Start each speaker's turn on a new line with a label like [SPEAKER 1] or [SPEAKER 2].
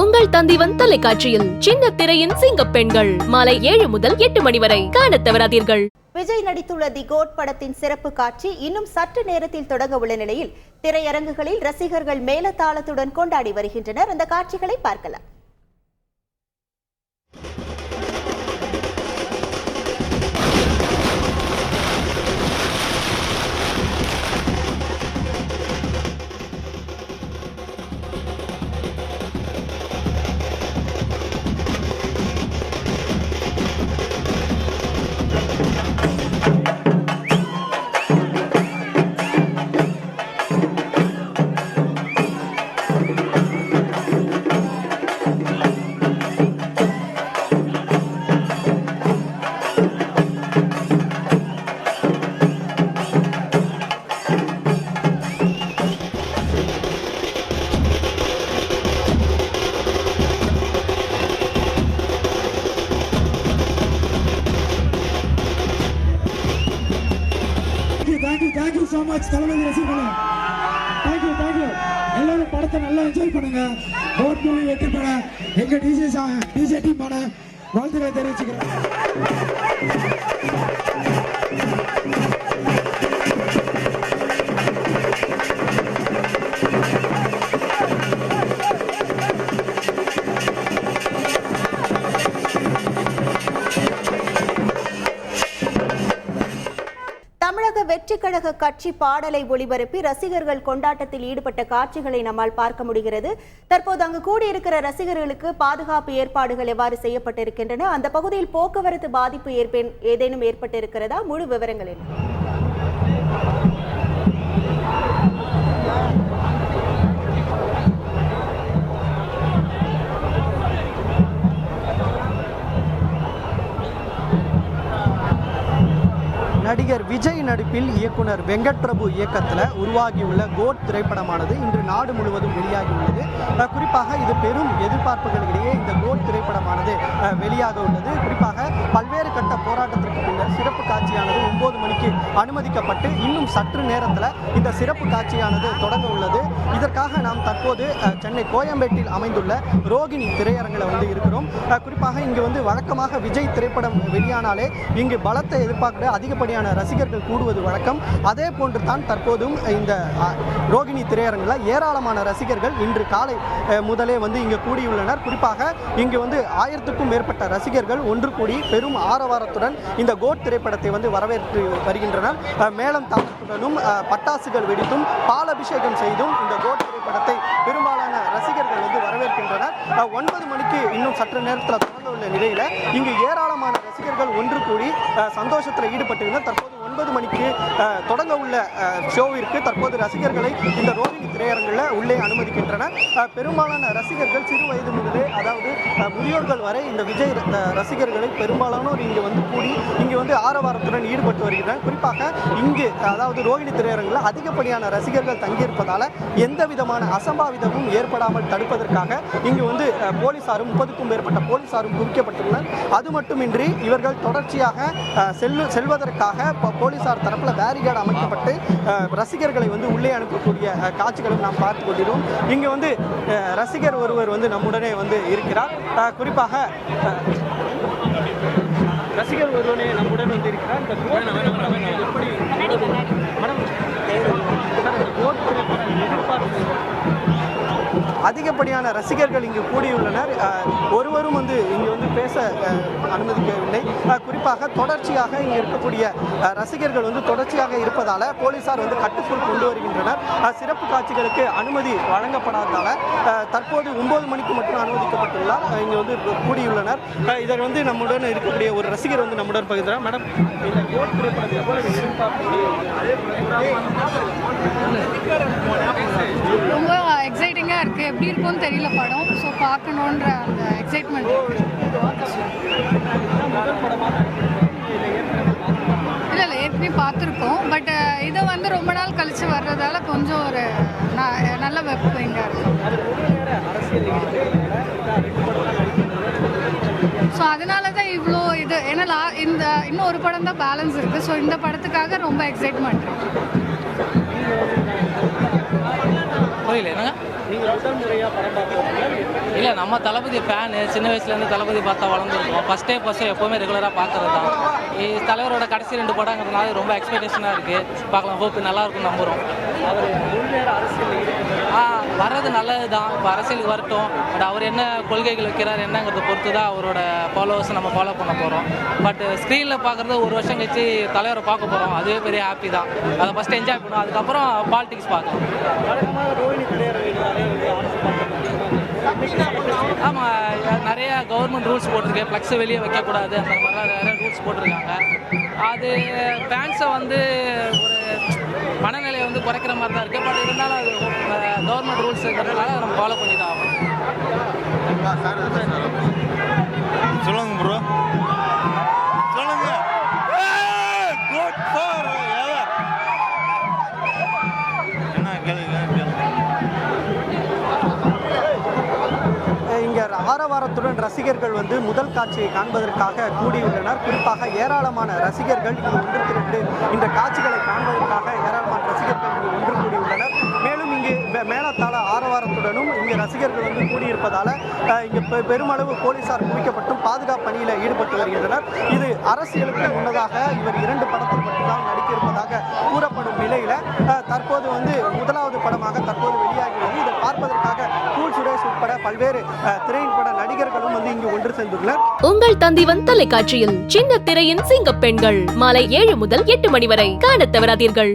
[SPEAKER 1] உங்கள் தந்திவன் தொலைக்காட்சியில் சின்ன திரையின் சிங்க பெண்கள் மாலை 7 முதல் 8 மணி வரை காணத் தவறாதீர்கள்.
[SPEAKER 2] விஜய் நடித்துள்ள தி கோட் படத்தின் சிறப்பு காட்சி இன்னும் சற்று நேரத்தில் தொடங்க உள்ள நிலையில் திரையரங்குகளில் ரசிகர்கள் மேலதாளத்துடன் கொண்டாடி வருகின்றனர். அந்த காட்சிகளை பார்க்கலாம்.
[SPEAKER 3] Thank you so much தளபதி ரசிகர்களே. Thank you. எல்லாரும் படத்தை நல்லா என்ஜாய் பண்ணுங்க. கோட் மூவி வெற்றி பெற எங்க டிஜே டீமான வாழ்த்துக்களை தெரிவிச்சுக்கிறேன்.
[SPEAKER 2] தமிழக வெற்றி கழக கட்சி பாடலை ஒளிபரப்பி ரசிகர்கள் கொண்டாட்டத்தில் ஈடுபட்ட காட்சிகளை நம்மால் பார்க்க முடிகிறது. தற்போது அங்கு கூடியிருக்கிற ரசிகர்களுக்கு பாதுகாப்பு ஏற்பாடுகள் எவ்வாறு செய்யப்பட்டிருக்கின்றன, அந்த பகுதியில் போக்குவரத்து பாதிப்பு ஏதேனும் ஏற்பட்டிருக்கிறதா, முழு விவரங்கள் என்ன?
[SPEAKER 4] நடிகர் விஜய் நடிப்பில் இயக்குனர் வெங்கட் பிரபு இயக்கத்தில் உருவாகியுள்ள கோட் திரைப்படமானது இன்று நாடு முழுவதும் வெளியாகியுள்ளது. குறிப்பாக இது பெரும் எதிர்பார்ப்புகளிடையே இந்த கோட் திரைப்படமானது வெளியாக உள்ளது. குறிப்பாக பல்வேறு கட்ட போராட்டத்திற்கு பின்னர் சிறப்பு காட்சியானது 9 மணிக்கு அனுமதிக்கப்பட்டு இன்னும் சற்று நேரத்தில் இந்த சிறப்பு காட்சியானது தொடங்க உள்ளது. இதற்காக நாம் தற்போது சென்னை கோயம்பேட்டில் அமைந்துள்ள ரோகிணி திரையரங்கில் இருக்கிறோம். குறிப்பாக இங்கு வழக்கமாக விஜய் திரைப்படம் வெளியானாலே இங்கு பலத்தை எதிர்பார்க்கிற அதிகப்படியான ரசிகர்கள் கூடுவது வழக்கம். அதே போன்று தான் தற்போதும் இந்த ரோகிணி திரையரங்கில் ஏராளமான ரசிகர்கள் இன்று காலை முதலே இங்கு கூடியுள்ளனர். குறிப்பாக இங்கு 1000க்கும் மேற்பட்ட ரசிகர்கள் ஒன்று கூடி பெரும் ஆரவாரத்துடன் இந்த கோட் திரைப்படத்தை வரவேற்று வருகின்றனர். மேளம் தாளத்துடனும் பட்டாசுகள் வெடித்தும் பாலபிஷேகம் செய்தும் இந்த கோட் திரைப்படத்தை பெரும்பாலான ரசிகர்கள் வரவேற்கின்றனர். 9 மணிக்கு இன்னும் சற்று நேரத்தில் தொடங்க உள்ள நிலையில் இங்கு ஏராளமான ரசிகர்கள் ஒன்று கூடி சந்தோஷத்தில் ஈடுபட்டிருந்தனர். தற்போது 9 மணிக்கு தொடங்க உள்ள ஷோவிற்கு தற்போது ரசிகர்களை இந்த ரோகிணி திரையரங்கில் உள்ளே அனுமதிக்கின்றனர். பெரும்பாலான ரசிகர்கள் சிறு வயது முதலே, அதாவது முதியோர்கள் வரை இந்த விஜய் ரசிகர்களை பெரும்பாலானோர் இங்கு கூடி இங்கு ஆரவாரத்துடன் ஈடுபட்டு வருகின்றனர். குறிப்பாக இங்கு அதாவது ரோகிணி திரையரங்கில் அதிகப்படியான ரசிகர்கள் தங்கியிருப்பதால் எந்த விதமான அசம்பாவிதமும் ஏற்படாமல் தடுப்பதற்காக இங்கு போலீசாரும் 30க்கும் மேற்பட்ட போலீசாரும் குவிக்கப்பட்டுள்ளனர். அது மட்டுமின்றி இவர்கள் தொடர்ச்சியாக செல்வதற்காக போலீசார் தரப்பில் பேரிகேட் அமைக்கப்பட்டு ரசிகர்களை உள்ளே அனுப்பக்கூடிய காட்சிகளும் நாம் பார்த்து கொண்டிருக்கிறோம். இங்கு ரசிகர் ஒருவர் நம்முடனே இருக்கிறார். குறிப்பாக ரசிகர் ஒருவனே நம்முடன் இருக்கிறார். அதிகப்படியான ரசிகர்கள் இங்கு கூடியுள்ளனர். ஒருவரும் இங்கு பேச அனுமதிக்கவில்லை. குறிப்பாக தொடர்ச்சியாக இங்கு இருக்கக்கூடிய ரசிகர்கள் தொடர்ச்சியாக இருப்பதால் போலீசார் கட்டுக்குள் கொண்டு வருகின்றனர். சிறப்பு காட்சிகளுக்கு அனுமதி வழங்கப்படாததால் தற்போது 9 மணிக்கு மட்டும் அனுமதிக்கப்பட்டுள்ளார். இங்கு கூடியுள்ளனர். இதில் நம்முடன் இருக்கக்கூடிய ஒரு ரசிகர் நம்முடன் பகிர்ந்தார். மேடம், இந்த கோட் திரைப்படத்தை
[SPEAKER 5] ரொம்ப எக்ஸைட்டிங்காக இருக்குது. எப்படி இருக்கும்னு தெரியல படம். ஸோ பார்க்கணுன்ற அந்த எக்ஸைட்மெண்ட் இல்லை ஏற்கனவே பார்த்துருக்கோம். பட் இதை ரொம்ப நாள் கழித்து வர்றதால கொஞ்சம் ஒரு நல்ல வெப்பைங்காக இருக்கும். ஸோ அதனால தான் இவ்வளோ இது. ஏன்னா இன்னும் ஒரு படம் தான் பேலன்ஸ் இருக்குது. ஸோ இந்த படத்துக்காக ரொம்ப எக்ஸைட்மெண்ட் இருக்குது.
[SPEAKER 6] புரியல என்னங்க?
[SPEAKER 4] நீங்கள் முதல் முறையாக படம் பார்க்குறீங்களா?
[SPEAKER 6] இல்லை, நம்ம தளபதி ஃபேனு. சின்ன வயசுலேருந்து தளபதி பார்த்தா வளர்ந்துருக்கோம். ஃபஸ்ட் எப்போவுமே ரெகுலராக பார்க்குறது தான். தலைவரோட கடைசி 2 படங்கிறதுனால ரொம்ப எக்ஸ்பெக்டேஷனாக இருக்குது. பார்க்கலாம், ஹோப்பு நல்லாயிருக்கும் நம்புகிறோம்.
[SPEAKER 4] அவர் முழுநேர அரசியல்
[SPEAKER 6] வர்றது நல்லது தான். இப்போ அரசியலுக்கு வரட்டும். பட் அவர் என்ன கொள்கைகள் வைக்கிறார் என்னங்கிறத பொறுத்து தான் அவரோட ஃபாலோவர்ஸை நம்ம ஃபாலோ பண்ண போகிறோம். பட் ஸ்க்ரீனில் பார்க்குறது 1 வருஷம் கழிச்சு தலைவரை பார்க்க போகிறோம். அதுவே பெரிய ஹாப்பி தான். அதை ஃபஸ்ட்டு என்ஜாய் பண்ணுவோம். அதுக்கப்புறம் பாலிடிக்ஸ் பார்க்கலாம்.
[SPEAKER 4] வழக்கமாக ரோஹிணி திரையரங்குனாலே அரசு
[SPEAKER 6] ஆமாம், நிறைய கவர்மெண்ட் ரூல்ஸ் போட்டிருக்கு. ஃப்ளக்ஸை வெளியே வைக்கக்கூடாது, அந்த மாதிரிலாம் நிறைய ரூல்ஸ் போட்டிருக்காங்க. அது ஃபேன்ஸை வந்து ஒரு மனநிலையை வந்து குறைக்கிற மாதிரி தான் இருக்குது. பட் இருந்தாலும் அது கவர்மெண்ட் ரூல்ஸ் இருக்கிறதுனால நம்ம ஃபாலோ பண்ணி தான் ஆகணும்.
[SPEAKER 7] சொல்லுங்க ப்ரோ, சொல்லுங்க. Good for ever. என்ன கேளுங்க.
[SPEAKER 4] இங்கே ஆரவாரத்துடன் ரசிகர்கள் வந்து முதல் காட்சியை காண்பதற்காக கூடியுள்ளனர். குறிப்பாக ஏராளமான ரசிகர்கள் இங்கு ஒன்று திரண்டு இந்த காட்சிகளை காண்பதற்காக ஏராளமான ரசிகர்கள் இங்கு ஒன்று கூடியுள்ளனர். மேலும் இங்கு மேளதாள ஆரவாரத்துடனும் இங்கு ரசிகர்கள் வந்து கூடியிருப்பதால் இங்கு பெருமளவு போலீசார் குவிக்கப்பட்டும் பாதுகாப்பு பணியில் ஈடுபட்டு வருகின்றனர். இது அரசியலுக்கு முன்னதாக இவர் 2 படத்தில் மட்டும்தான் நடிக்க இருப்பதாக கூறப்படும் நிலையில் தற்போது வந்து முதலாவது படமாக தற்போது வெளியாகியுள்ளது. இதை பார்ப்பதற்காக கூல் சுரேஷ் உட்பட பல்வேறு திரையின் பட நடிகர்களும் வந்து இங்கு ஒன்று சேர்ந்துள்ளனர்.
[SPEAKER 1] உங்கள் தந்திவன் தொலைக்காட்சியில் சின்ன திரையின் சிங்கப்பெண்கள் மாலை 7 முதல் 8 மணி வரை காணத் தவறாதீர்கள்.